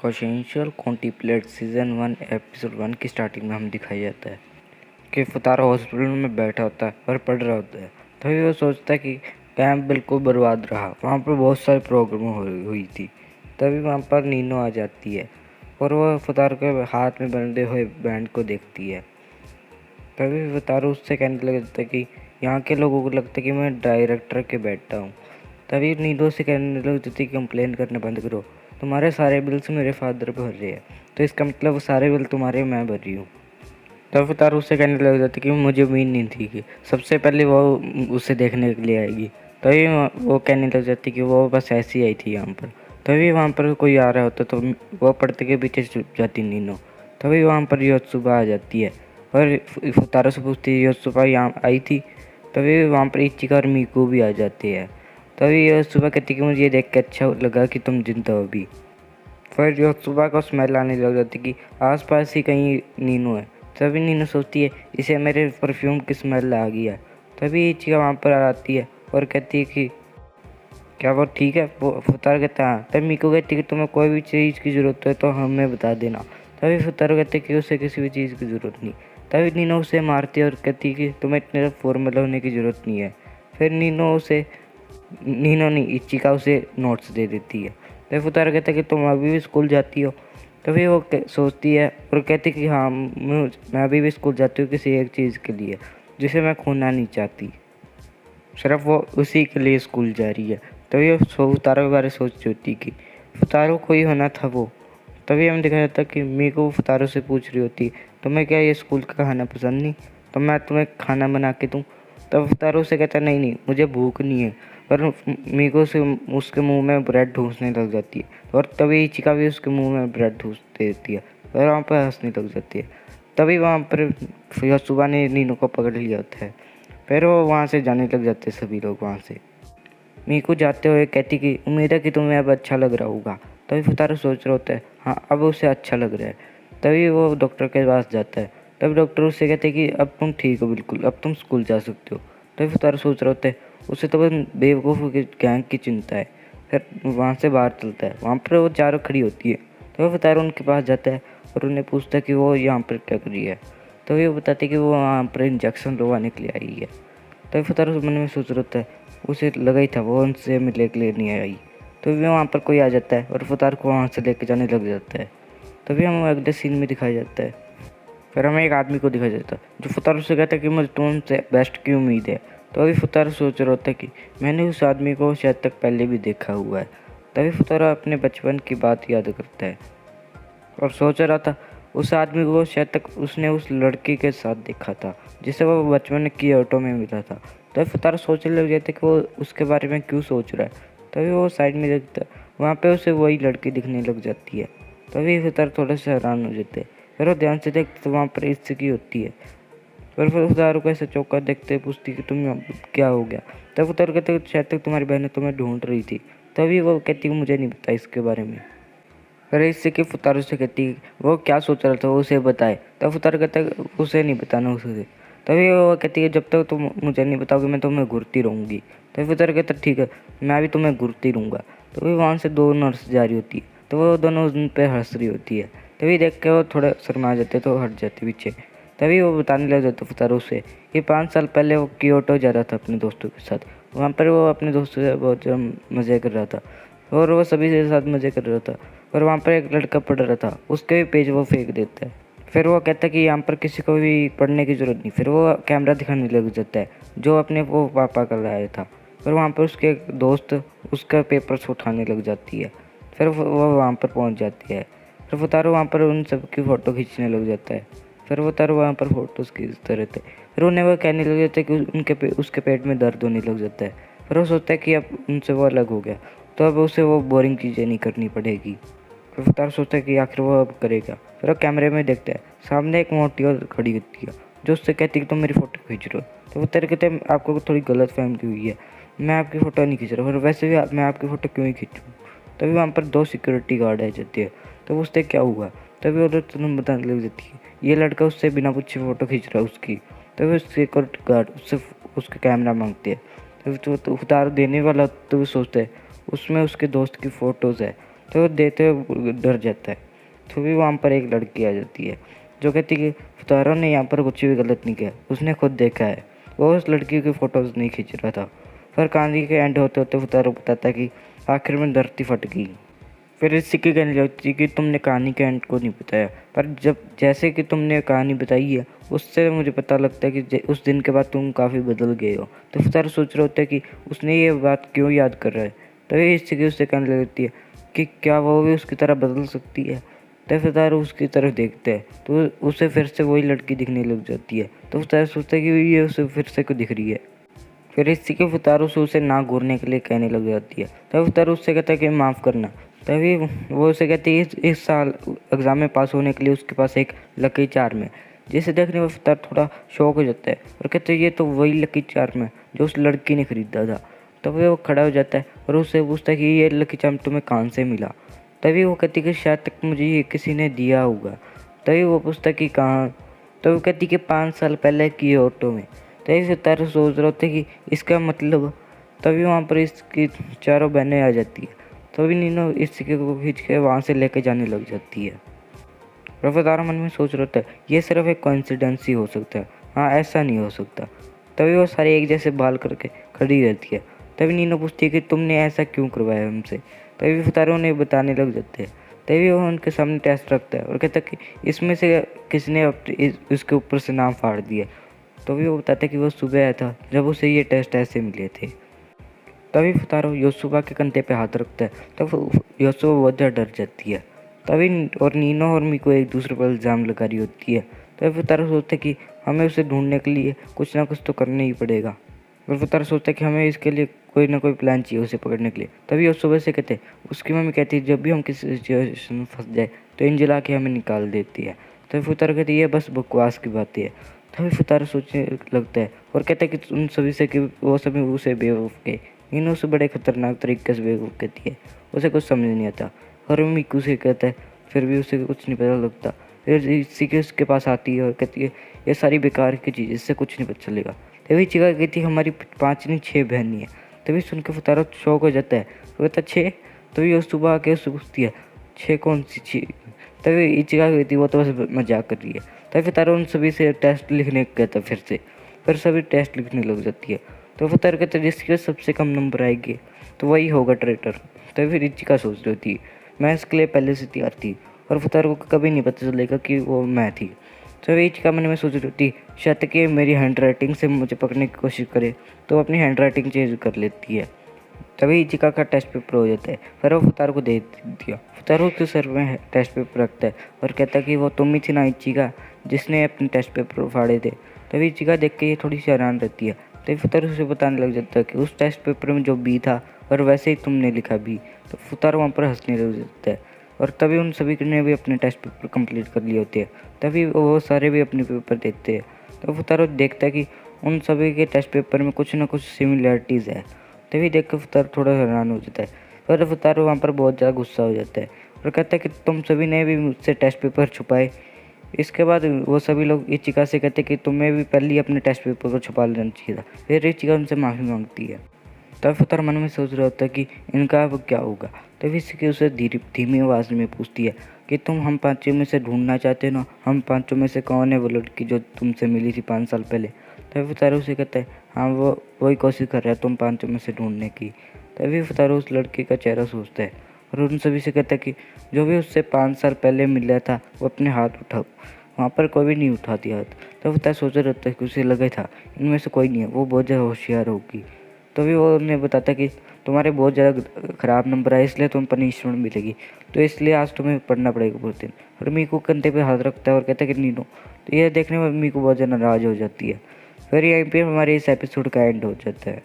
कॉन्शियसुअल कॉन्टिप्लेट season 1 episode 1 की starting में हम दिखाया जाता है कि फुतारा हॉस्पिटल में बैठा होता है और पढ़ रहा होता है। तभी वो सोचता है कि कैंप बिल्कुल बर्बाद रहा, वहाँ पर बहुत सारी प्रॉब्लम हुई थी। तभी वहाँ पर नीनो आ जाती है और वह फुतारा के हाथ में बंधे हुए बैंड को देखती है। तभी फुतारा उससे कहने लग जाता है कि यहाँ के लोगों को लगता है कि मैं डायरेक्टर के बैठा हूँ। तभी नीनो से कहने लग जाती है कि कंप्लेन करना बंद करो, तुम्हारे सारे बिल्स मेरे फादर भर रहे हैं, तो इसका मतलब सारे बिल तुम्हारे मैं भर रही हूँ। तब फुतारा उससे कहने लग जाती कि मुझे उम्मीद नहीं थी कि सबसे पहले वो उसे देखने के लिए आएगी। तभी वो कहने लग जाती कि वो बस ऐसी आई थी यहाँ पर। तभी वहाँ पर कोई आ रहा होता तो वो पढ़ते के पीछे छुप जाती नीनो। तभी वहाँ पर योत्सुबा आ जाती है और फुतारा से पूछती है योत्सुबा यहाँ आई थी। तभी वहाँ पर इचिका और मीकू भी आ जाती है। तभी योत्सुबा कहती कि मुझे ये देख के अच्छा लगा कि तुम जिंदा हो अभी। फिर योत्सुबा को स्मेल आने लग जाती कि आसपास ही कहीं नीनो है। तभी नीनो सोचती है इसे मेरे परफ्यूम की स्मेल आ गई है। तभी इचिका वहाँ पर आती है और कहती है कि क्या वो ठीक है। वो फुतारा कहता है हाँ। तब मीको कहती है कि तुम्हें कोई भी चीज़ की ज़रूरत है तो हमें बता देना। तभी फुतारा कहते हैं कि उसे किसी भी चीज़ की ज़रूरत नहीं। तभी नीनो उसे मारती है और कहती है कि तुम्हें इतने फॉर्मल होने की ज़रूरत नहीं है। फिर नीनो नहीं इचिका उसे नोट्स दे देती है। तभी फुतारा कहता है कि तुम अभी भी स्कूल जाती हो। तभी वो सोचती है और कहती कि हाँ मैं अभी भी स्कूल जाती हूँ किसी एक चीज़ के लिए जिसे मैं खोना नहीं चाहती, सिर्फ वो उसी के लिए स्कूल जा रही है। तभी वो फुतारा के बारे में सोच रही होती कि फुतारो को ही होना था वो। तभी हम दिखाया जाता कि मीको फुतारो से पूछ रही होती तुम्हें क्या ये स्कूल का खाना पसंद नहीं, तो मैं तुम्हें खाना बना के दूँ। तब फुतारो से कहता नहीं नहीं मुझे भूख नहीं है। और मीको से उसके मुंह में ब्रेड ठूंसने लग जाती है और तभी इचिका भी उसके मुंह में ब्रेड ठूस देती है और वहाँ पर हंसने लग जाती है। तभी वहाँ पर सुबह ने नीनो को पकड़ लिया होता है। फिर वो वहाँ से जाने लग जाते सभी लोग वहाँ से। मीको जाते हुए कहती कि उम्मीद है कि तुम्हें अब अच्छा लग रहा होगा। तभी फुतारो सोच रहा होता है हाँ अब उसे अच्छा लग रहा है। तभी वो डॉक्टर के पास जाता है। तभी डॉक्टर उससे कहते हैं कि अब तुम ठीक हो बिल्कुल, अब तुम स्कूल जा सकते हो। तभी फुतारो सोच रहा होता है उसे तो बस बेवकूफ़ों की गैंग की चिंता है। फिर वहाँ से बाहर चलता है, वहाँ पर वो चारों खड़ी होती है। तो फुतारो उनके पास जाता है और उन्हें पूछता है कि वो यहाँ पर क्या कर रही है। तो वो बताते कि वो वहाँ पर इंजेक्शन लगवाने के लिए आई है। तभी फुतारो मन में सोच रहा होता है उसे लगा ही था वो उनसे मिलने के लिए नहीं आई। तो भी वहाँ पर कोई आ जाता है और फुतारो को वहाँ से लेके जाने लग जाता है। तभी हम अगले सीन में दिखाया जाता है। फिर हमें एक आदमी को दिखाया जाता है जो फुतारो से कहता है कि मुझे तुमसे बेस्ट की उम्मीद है। तो अभी फुतारो सोच रहा होता है कि मैंने उस आदमी को शायद तक पहले भी देखा हुआ है। तभी फुतारो अपने बचपन की बात याद करता है और सोच रहा था उस आदमी को शायद तक उसने उस लड़की के साथ देखा था जिसे वो बचपन की ऑटो में मिला था। तभी फुतारो सोचने लग जाता है कि वो उसके बारे में क्यों सोच रहा है। तभी वो साइड में देखता है, वहाँ पे उसे वही लड़की दिखने लग जाती है। तभी फुतारो थोड़ा सा हैरान हो जाते हैं। फिर वो ध्यान से देखते तो वहाँ पर इसकी होती है। फिर फुतारो को ऐसे चौका देखते पूछती कि तुम क्या हो गया। तब फुतारो कहते शायद तक तुम्हारी बहन तुम्हें ढूंढ रही थी। तभी वो कहती कि मुझे नहीं पता इसके बारे में। फिर इससे कि फुतारो से कहती वो क्या सोच रहा था वो उसे बताए। तब फुतारो कहता है उसे नहीं बताना उसे। तभी वो कहती है जब तक तुम मुझे नहीं बताओगे मैं तुम्हें घूरती रहूँगी। तभी फुतारो कहता ठीक है मैं भी तुम्हें घूरती रहूँगा। तभी वहाँ से दो नर्स जा रही होती है तो वो दोनों उन पर हंस रही होती है। तभी देख के वो थोड़ा शर्मा जाते तो हट जाते पीछे। तभी वो बताने लग जाता फुतारो से कि 5 साल पहले वो क्योटो जा रहा था अपने दोस्तों के साथ। वहाँ पर वो अपने दोस्तों से बहुत मज़े कर रहा था और वो सभी के साथ मज़े कर रहा था। और वहाँ पर एक लड़का पढ़ रहा था, उसके भी पेज वो फेंक देता है। फिर वो कहता है कि यहाँ पर किसी को भी पढ़ने की ज़रूरत नहीं। फिर वो कैमरा दिखाने लग जाता है जो अपने वो पापा का लाया था। फिर वहाँ पर उसके एक दोस्त उसका पेपर्स उठाने लग जाती है। फिर वो वहाँ पर पहुँच जाती है। फिर फुतारो वहाँ पर उन सब की फ़ोटो खींचने लग जाता है। फिर वो तारो वहाँ पर फ़ोटोज़ खींचते रहते। फिर उन्हें वो कहने लग जाता है कि उसके पेट में दर्द होने लग जाता है। फिर वो सोचता है कि अब उनसे वो अलग हो गया तो अब उसे वो बोरिंग चीज़ें नहीं करनी पड़ेगी। फिर फुतारो सोचता है कि आखिर वो अब करेगा। फिर वो कैमरे में देखता है सामने एक मोटी और खड़ी होती है जो उससे कहती है कि तुम मेरी फ़ोटो खींच रहे हो। तो वो तेरे कहते हैं आपको थोड़ी गलत फहमी हुई है, मैं आपकी फ़ोटो नहीं खींच रहा। फिर वैसे भी मैं आपकी फ़ोटो क्यों ही खींचूँ। तभी वहाँ पर 2 सिक्योरिटी गार्ड आ जाते हैं। तो उससे क्या हुआ। तभी वो तुरंत बताने लग जाती है ये लड़का उससे बिना पूछे फ़ोटो खींच रहा है उसकी। तभी सिक्योरिटी गार्ड उससे उसका कैमरा मांगते हैं। तभी तो उतार देने वाला तो वो सोचता है उसमें उसके दोस्त की फ़ोटोज़ है। तो वो देते हुए डर जाता है। तो भी वहाँ पर एक लड़की आ जाती है जो कहती है कि फुतारो ने यहाँ पर कुछ भी गलत नहीं किया, उसने खुद देखा है। वो उस लड़की की फ़ोटोज़ नहीं खींच रहा था। फिर कहानी के एंड होते होते फुतारो बताता है कि आखिर में धरती फट गई। फिर सिक्की कहने लगती कि तुमने कहानी के एंड को नहीं बताया, पर जब जैसे कि तुमने कहानी बताई है उससे मुझे पता लगता है कि उस दिन के बाद तुम काफ़ी बदल गए हो। तो फुतारो सोच रहे होते हैं कि उसने ये बात क्यों याद कर रहा है। तभी सिक्की उससे कहने लगती है कि क्या वो भी उसकी तरह बदल सकती है। तो फुतारो उसकी तरफ देखते हैं तो उसे फिर से वही लड़की दिखने लग जाती है। तो फुतारो सोचता है कि ये उसे फिर से क्यों दिख रही है। फिर इसी के फुतारो से उसे ना घूरने के लिए कहने लग जाती है। तब फुतारो उससे कहता है कि माफ़ करना। तभी वो उसे कहती है इस साल एग्ज़ाम में पास होने के लिए उसके पास एक लकी चार्म है, जिसे देखने पर फुतार थोड़ा शौक हो जाता है और कहते हैं ये तो वही लकी चार्म है जो उस लड़की ने खरीदा था। तभी वो खड़ा हो जाता है और उससे पूछता है कि ये लकी चार्म तुम्हें कहाँ से मिला। तभी वो कहती है कि शायद तक मुझे ये किसी ने दिया होगा। तभी वो पूछता है कि कहाँ। तो वो कहती कि 5 साल पहले की ऑटो में। तभी फुतारो सोच रहे होते कि इसका मतलब। तभी वहाँ पर इसकी चारों बहनें आ जाती है। तभी नीनो इस सिक्के को खींच के वहाँ से लेके जाने लग जाती है। रफतार मन में सोच रहा था ये सिर्फ एक कोइंसिडेंस ही हो सकता है, हाँ ऐसा नहीं हो सकता। तभी वो सारे एक जैसे बाल करके खड़ी रहती है। तभी नीनो पूछती है कि तुमने ऐसा क्यों करवाया हमसे। तभी फुतारो उन्हें बताने लग जाते हैं। तभी वो उनके सामने टेस्ट रखता है और कहता है कि इसमें से किसने इसके ऊपर से नाम फाड़ दिया। तो भी वो बताता है कि वो सुबह आया था जब उसे ये टेस्ट ऐसे मिले थे। तभी फुतारो योसुबा के कंधे पे हाथ रखता है। तब योसुबा बहुत ज़्यादा डर जाती है। तभी और नीनो और मीको एक दूसरे पर इल्ज़ाम लगा रही होती है। तभी फुतारो सोचता है कि हमें उसे ढूंढने के लिए कुछ ना कुछ तो करना ही पड़ेगा। और फुतारो सोचता है कि हमें इसके लिए कोई ना कोई प्लान चाहिए उसे पकड़ने के लिए। तभी योसुबा से कहते उसकी मम्मी कहती है जब भी हम किसी सिचुएशन में फंस जाए तो एंजेल आके हमें निकाल देती है। तभी फुतारो कहती है ये बस बकवास की बात है। तभी फुतारो सोचने लगता है और कहता है कि उन सभी से कि वो सभी उसे बेवकूफ़ के मीनू उसे बड़े खतरनाक तरीके से बेवकूफ़ कहती है। उसे कुछ समझ नहीं आता और मीकू से कहता है फिर भी उसे कुछ नहीं पता लगता। फिर इसी के उसके पास आती है और कहती है ये सारी बेकार की चीज़, इससे कुछ नहीं पता चलेगा। तभी चिका कहती है हमारी 5 नहीं 6 बहन नहीं है। तभी सुन के फुतारो शौक हो जाता है। वो कहता 6। तभी वो सुबह आके उससे पूछती है 6 कौन सी 6। तभी इचिका कहती है वो तो बस मजाक कर रही है। तभी फुतारो उन सभी से टेस्ट लिखने कहता है फिर सभी टेस्ट लिखने लग जाती है। तो फुतारो कहता है जिसके सबसे कम नंबर आएंगे तो वही होगा ट्रेटर। तभी फिर इचिका सोच रही थी मैं इसके लिए पहले से तैयार थी और फुतारो को कभी नहीं पता चलेगा कि वो मैं थी। तो इचिका मन में सोच रही थी शायद कि मेरी हैंड राइटिंग से मुझे पकड़ने की कोशिश करे तो अपनी हैंड राइटिंग चेंज कर लेती है। तभी इचिका का टेस्ट पेपर हो जाता है। फिर वो फुतारो को दे दिया। फुतारो के सर में टेस्ट पेपर रखता है और कहता है कि वो तुम ही थी ना इचिका जिसने अपने टेस्ट पेपर फाड़े थे। तभी इचिका देख के ये थोड़ी सी हैरान रहती है। तभी फुतारो उसे बताने लग जाता है कि उस टेस्ट पेपर में जो बी था और वैसे ही तुमने लिखा भी। तो फुतारो वहाँ पर हंसने लग जाता है और तभी उन सभी ने भी अपने टेस्ट पेपर कंप्लीट कर लिए होते हैं। तभी वो सारे भी अपने पेपर देते हैं। तो फुतारो देखता है कि उन सभी के टेस्ट पेपर में कुछ ना कुछ सिमिलरिटीज़ है। तभी देख कर फुतारो थोड़ा हैरान हो जाता है। फिर फुतारो वहाँ पर बहुत ज़्यादा गुस्सा हो जाता है और कहता है कि तुम सभी ने भी मुझसे टेस्ट पेपर छुपाए। इसके बाद वो सभी लोग इचिका से कहते कि तुम्हें भी पहले ही अपने टेस्ट पेपर को छुपा लेना चाहिए था। फिर इचिका उनसे माफ़ी मांगती है। तब फुतारो मन में सोच रहा होता है कि इनका अब क्या होगा। तभी इसी उसे धीमी आवाज़ में पूछती है कि तुम हम 5 में से ढूंढना चाहते हो ना, हम 5 में से कौन है वो लड़की जो तुमसे मिली थी 5 साल पहले। तभी फुतारो उसे कहता है हाँ वो वही कोशिश कर रहा है तुम 5 में से ढूंढने की। तभी फुतारो उस लड़के का चेहरा सोचता है और उन सभी से कहता है कि जो भी उससे 5 साल पहले मिला था वो अपने हाथ उठाओ। वहाँ पर कोई भी नहीं उठाती हाथ। तब फुतारो सोच रहा होता है कि उसे लगा था इनमें से कोई नहीं है, वो बहुत ज़्यादा होशियार होगी। तभी वो उन्हें बताता कि तुम्हारे बहुत ज़्यादा ख़राब नंबर आए इसलिए तुम्हें पनिशमेंट मिलेगी, तो इसलिए आज तुम्हें पढ़ना पड़ेगा पूरे दिन। और मीकू कंधे पे हाथ रखता है और कहता है कि नीनो। तो ये देखने में मीकू बहुत ज़्यादा नाराज़ हो जाती है। फिर यहीं पे हमारे इस एपिसोड का एंड हो जाता है।